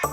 Good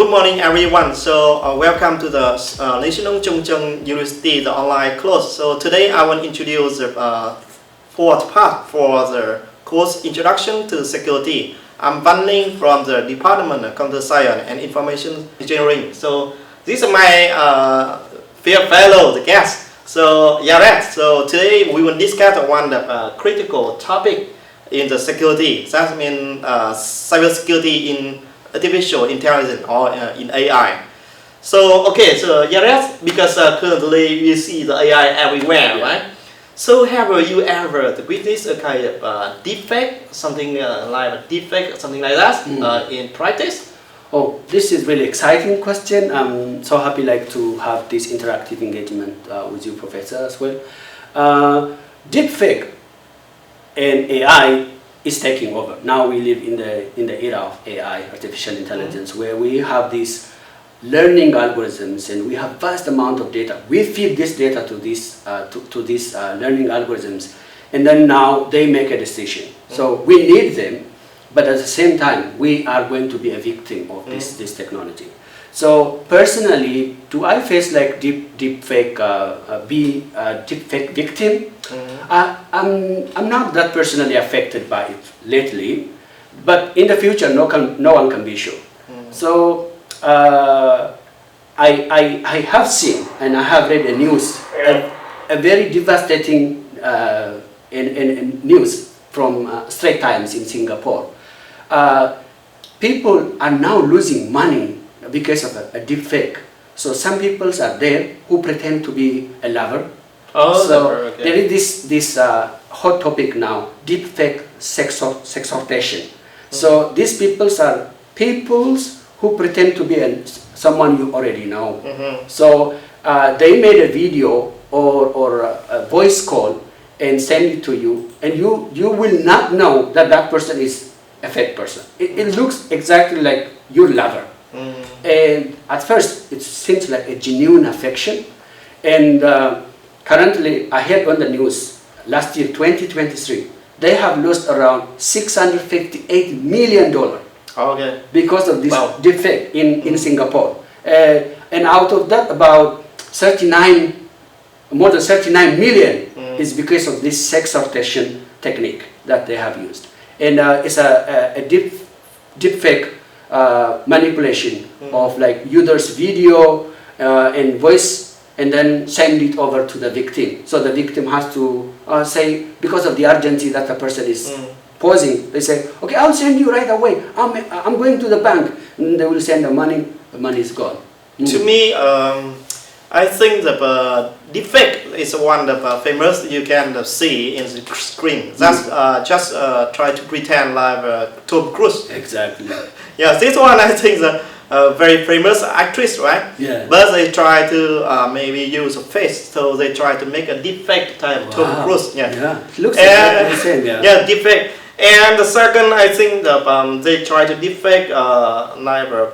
morning, everyone. So welcome to the National Chung Chung University, the online course. So today I will introduce the fourth part for the course Introduction to Security. I'm Van-Linh from the Department of Computer Science and Information Engineering. So this is my fellow the guest. So So today we will discuss one critical topic in the security. That means cybersecurity in artificial intelligence or in AI. So because currently we see the AI everywhere, right? So have you ever witnessed a kind of deepfake, something like a deepfake, something like that in practice? Oh, this is really exciting question. I'm so happy to have this interactive engagement with you, Professor, as well. Deepfake and AI is taking over. Now we live in the era of AI, artificial intelligence, where we have these learning algorithms and we have vast amount of data. We feed this data to these learning algorithms, and then now they make a decision. So we need them, but at the same time we are going to be a victim of this technology. So personally, do I face deepfake deepfake victim? I'm not that personally affected by it lately, but in the future, no one can be sure. So I have seen and I have read a news, a very devastating news from Straits Times in Singapore. People are now losing money because of a deepfake. So some people are there who pretend to be a lover. There is this hot topic now, deepfake sextortion. So these people are who pretend to be someone you already know. So they made a video or a voice call and send it to you, and you will not know that person is a fake person. It looks exactly like your lover. And at first it seems like a genuine affection, and currently I heard on the news last year, 2023, they have lost around $658 million because of this deepfake in Singapore. And out of that, about more than 39 million is because of this sextortion technique that they have used. And it's a deepfake manipulation of users' video and voice, and then send it over to the victim. So the victim has to say, because of the urgency that the person is posing, they say, okay, I'll send you right away. I'm going to the bank. And they will send the money is gone. To me, I think the deepfake is one of the famous you can see in the screen. That's just try to pretend like Tom Cruise. Exactly. Yeah, this one I think is a very famous actress, right? Yeah. But they try to maybe use a face, so they try to make a deepfake type Tom Cruise. Yeah. It looks exactly the same. Yeah, deepfake. And the second, I think they try to deepfake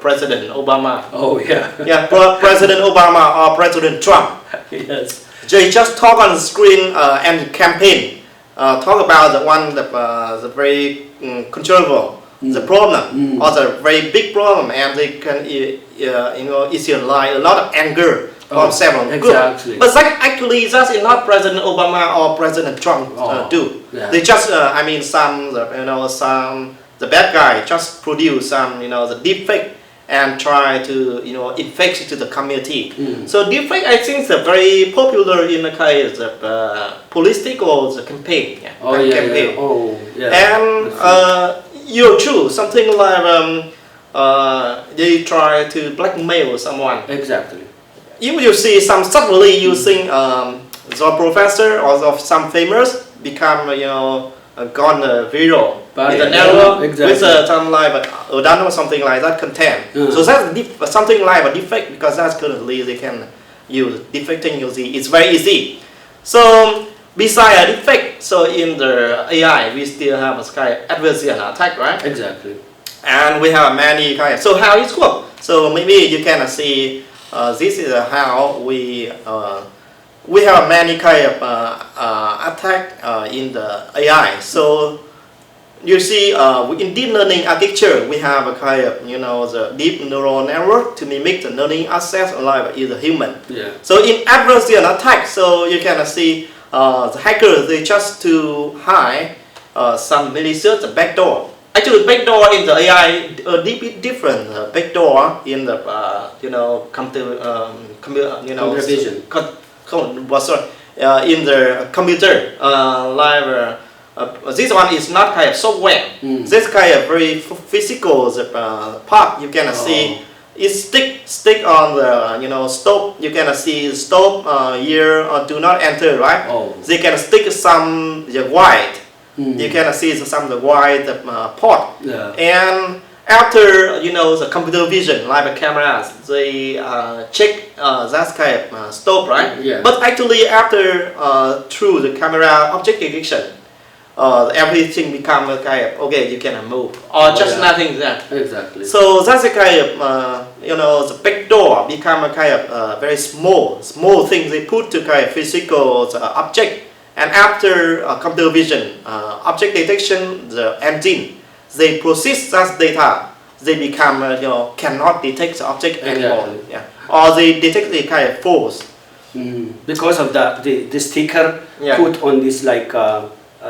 President Obama. Oh yeah. Yeah, President Obama or President Trump. Yes. They just talk on the screen and campaign, talk about the very controversial, the problem or the very big problem, and they can issue a lot of anger from several groups. But actually, that's not President Obama or President Trump do. Yeah. They just, some the bad guy just produce some, the deepfake and try to, infect to the community. So deepfake, I think, is very popular in the kind of political campaign. And you're true, something like they try to blackmail someone. Exactly. If you see some suddenly using the professor or some famous become gone viral in the network with some like or something like that content. So that's something like a deepfake, because that's currently they can use deepfake technology. It's very easy. So besides a deepfake, so in the AI we still have a kind of adversarial attack, right? Exactly. and we have many kind. So how it works? So maybe you can see this is how we have many kind of attack in the AI. So you see, in deep learning architecture, we have a kind of the deep neural network to mimic the learning access alive is a human. Yeah. So in adversarial attack, so you can see the hackers they just to hide some malicious backdoor. Actually, backdoor in the AI a different backdoor in the computer vision. In the computer this one is not kind of software. This kind of very physical part. You can see it stick on the stop. You can see stop here or do not enter, right? They can stick some white. You can see some the white port. Yeah. And after the computer vision like the cameras, they check that kind of stop, right? Yeah. But actually after through the camera object detection, everything become a kind of okay, you can move or just nothing there. Exactly. So that's a kind of the backdoor become a kind of very small thing they put to kind of physical object, and after computer vision object detection, the engine they process that data, they become cannot detect the object anymore. Yeah. Or they detect the kind of false. Because of the sticker put on this like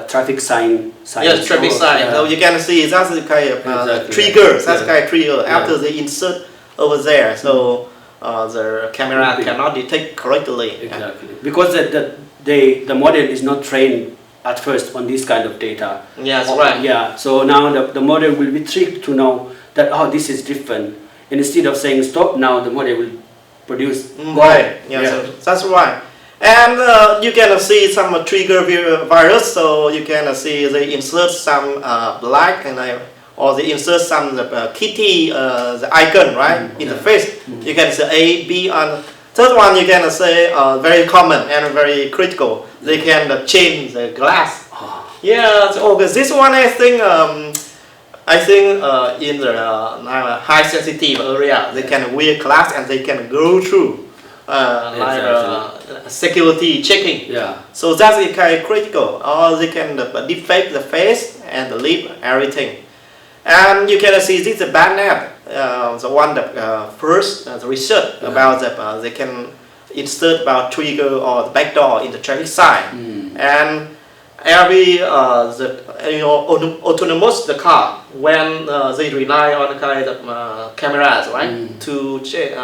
traffic sign. Yes, traffic sign. Yeah. So you can see that's the kind of trigger. That's the kind of trigger after they insert over there. So the camera cannot detect correctly. Exactly. Because the model is not trained at first on this kind of data. Yes, right. Yeah. So now the model will be tricked to know that this is different. And instead of saying stop, now the model will produce. Right. Yeah. So that's right. And you can see some trigger virus. So you can see they insert some black and or they insert some kitty the icon right in the face. You can say A, B, and third one you can say very common and very critical. They can change the glass. Yeah. So this one I think in the high sensitive area they can wear glass and they can go through. Security checking. Yeah. So that's kind of critical. Or they can defect the face and the lip, everything. And you can see this is Botnet, the one that first the research about that they can insert about trigger or the backdoor in the traffic sign. And every autonomous the car when they rely on the kind of cameras, right, to check,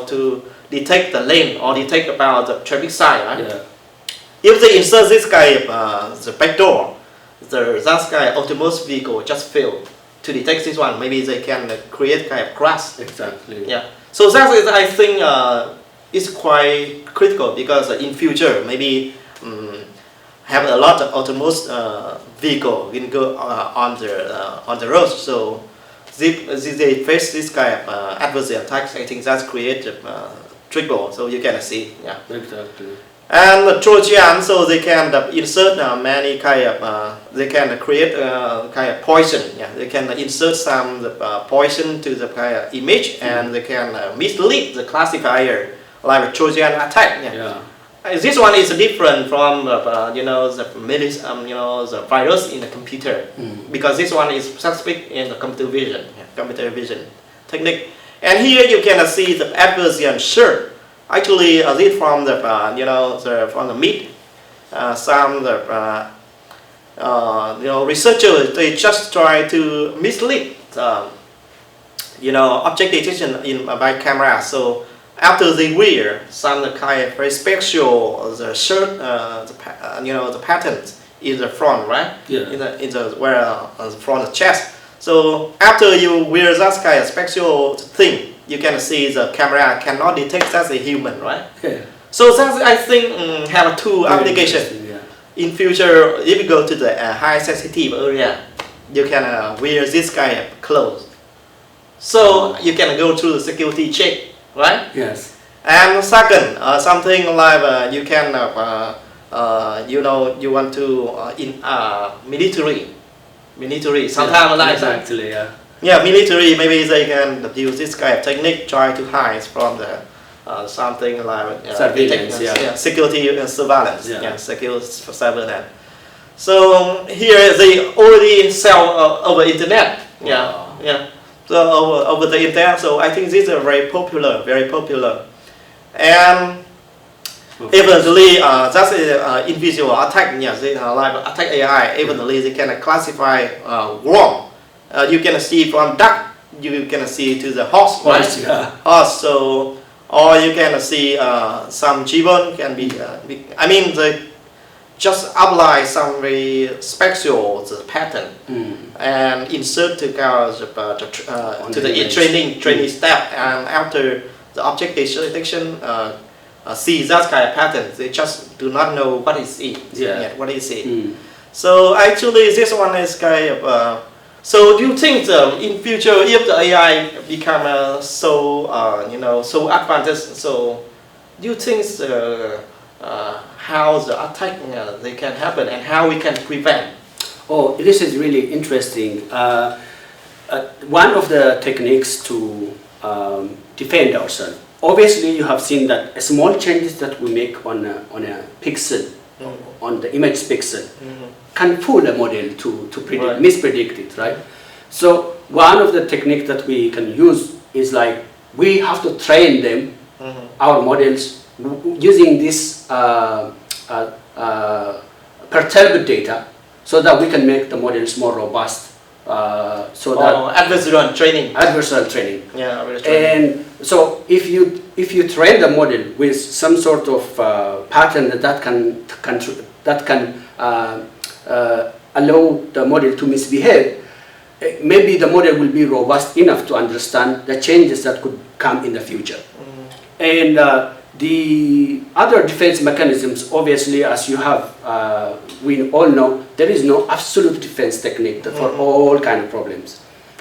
to detect the lane or detect about the traffic sign, right? Yeah. If they insert this kind of the backdoor, that kind of autonomous vehicle just fail to detect this one. Maybe they can create kind of crash. Exactly. Yeah. So that is I think is quite critical because in future maybe have a lot of autonomous vehicle can go on the road. So they face this kind of adversarial attacks. I think that's created trigger. So you can see. Yeah. Exactly. And the Trojan, so they can insert many kind of they can create kind of poison. Yeah, they can insert some poison to the kind of image, and they can mislead the classifier like a Trojan attack. Yeah. This one is different from the the virus in the computer because this one is specific in the computer vision technique. And here you can see the adversarial search. Actually, this from the from the meat, some researchers they just try to mislead object detection by camera. So after they wear some kind of very special the shirt, the patterns in the front, right? Yeah. In the where front the chest. So after you wear that kind of special thing, you can see the camera cannot detect that's a human, right? Yeah. So that I think have two applications. Yeah. In future, if you go to the high sensitive area, you can wear this kind of clothes. So you can go through the security check, right? Yes. And second, something like you can you want to in military. Sometimes like exactly, yeah. Yeah, military, maybe they can use this kind of technique, try to hide from the something like surveillance, security and surveillance, yeah, secure cybernet. So here they already sell over internet, wow. So over the internet. So I think these are very popular, and eventually that's an invisible attack. They like attack AI. Eventually they can classify wrong. You can see from duck, you can see to the horse, right? Horse. So, or you can see some gibbon can be. I mean, they just apply some very special pattern and insert to the training step, and after the object detection see that kind of pattern, they just do not know what is it. What is it? So actually, this one is kind of. So do you think in future, if the AI become so advanced, so do you think how the attack they can happen and how we can prevent? Oh, this is really interesting. One of the techniques to defend ourselves. Obviously, you have seen that small changes that we make on a pixel, on the image pixel, can fool a model to predict, mispredict it, right? So one of the techniques that we can use is like we have to train them, our models, using this perturbed data, so that we can make the models more robust. Adversarial training. Adversarial training. Yeah, adversarial training. And so if you train the model with some sort of pattern that can allow the model to misbehave, maybe the model will be robust enough to understand the changes that could come in the future. And the other defense mechanisms, obviously, as you have, we all know, there is no absolute defense technique for all kind of problems.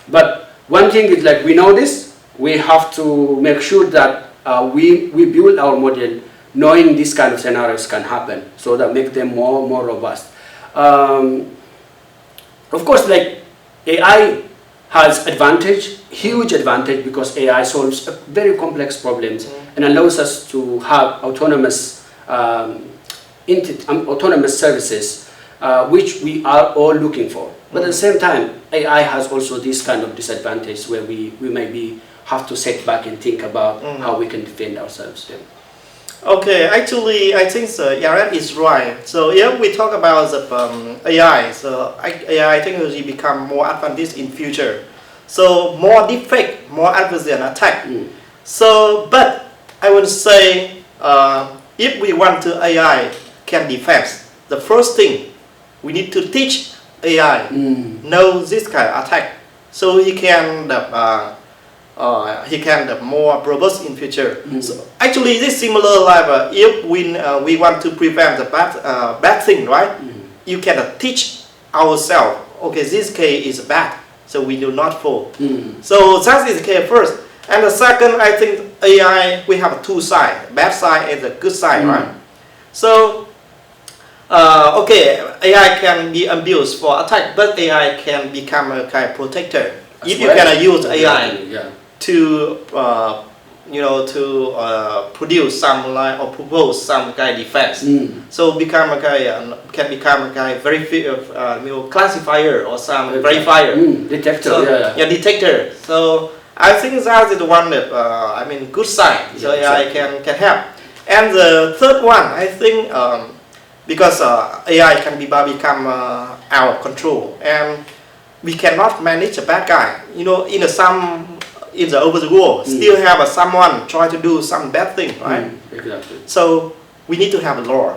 But one thing is, like, we know this, we have to make sure that we build our model knowing these kind of scenarios can happen, so that make them more robust. Of course, like, AI has huge advantage, because AI solves very complex problems and allows us to have autonomous services, which we are all looking for. But at the same time, AI has also this kind of disadvantage where we maybe have to sit back and think about how we can defend ourselves. Okay, actually, I think Yaren is right. So if we talk about the AI, so AI technology become more advanced in future. So more deepfake, more adversarial attack. So, but I would say, if we want to AI can defend, the first thing we need to teach AI know this kind of attack, so he can more robust in future. So actually, this is similar like if we want to prevent the bad thing, right? You can teach ourselves. Okay, this case is bad, so we do not fall. So that is the case first. And the second, I think AI, we have two sides, bad side and the good side, right? So, okay, AI can be abused for attack, but AI can become a kind of protector. If you can use AI to, produce some or propose some kind of defense, so become a kind can become a kind of classifier or some verifier, detector. So, detector. So I think that is one that good side. So AI can help. And the third one, I think, because AI can become out of control, and we cannot manage a bad guy. Over the world, still have someone try to do some bad thing, right? Exactly. So we need to have a law.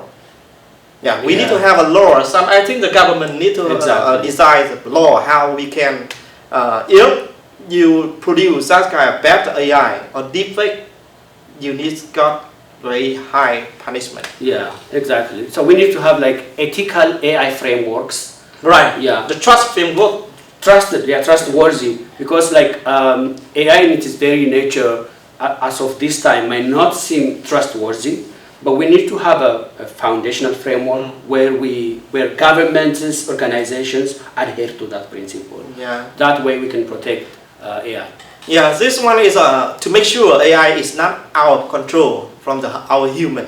We need to have a law. I think the government need to decide the law how we can, if you produce that kind of bad AI or deepfake, you need got very high punishment. Yeah, exactly. So we need to have like ethical AI frameworks. Right. Yeah. The trust framework. Trustworthy, because like AI in its very nature as of this time might not seem trustworthy, But we need to have a foundational framework where governments, organizations adhere to that principle. Yeah. That way we can protect AI. Yeah, this one is to make sure AI is not out of control from our human.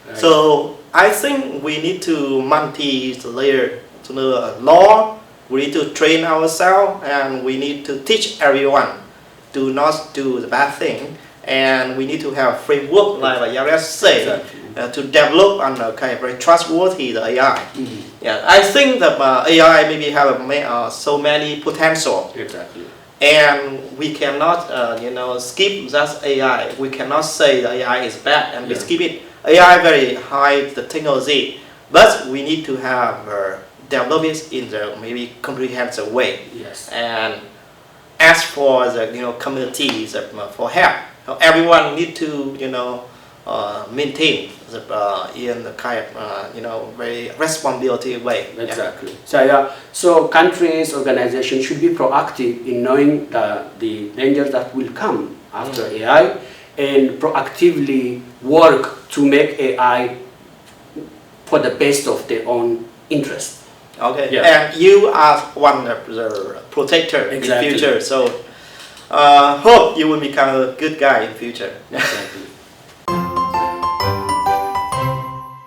Right. So I think we need to multi-layer to know law. We need to train ourselves, and we need to teach everyone to not do the bad thing. And we need to have a framework, like Yares say, to develop and kind of very trustworthy the AI. Yeah, I think that AI maybe have so many potential. Exactly. And we cannot, skip that AI. We cannot say the AI is bad and we skip it. AI very high the technology, but we need to have develop it in the maybe comprehensive way. Yes. And ask for the communities for help. Everyone need to maintain the in the kind of very responsibility way. Exactly. So countries, organizations should be proactive in knowing the dangers that will come after AI, and proactively work to make AI for the best of their own interest. Okay. Yeah. And you are one of the protector in the future. So hope you will become a good guy in future. Exactly.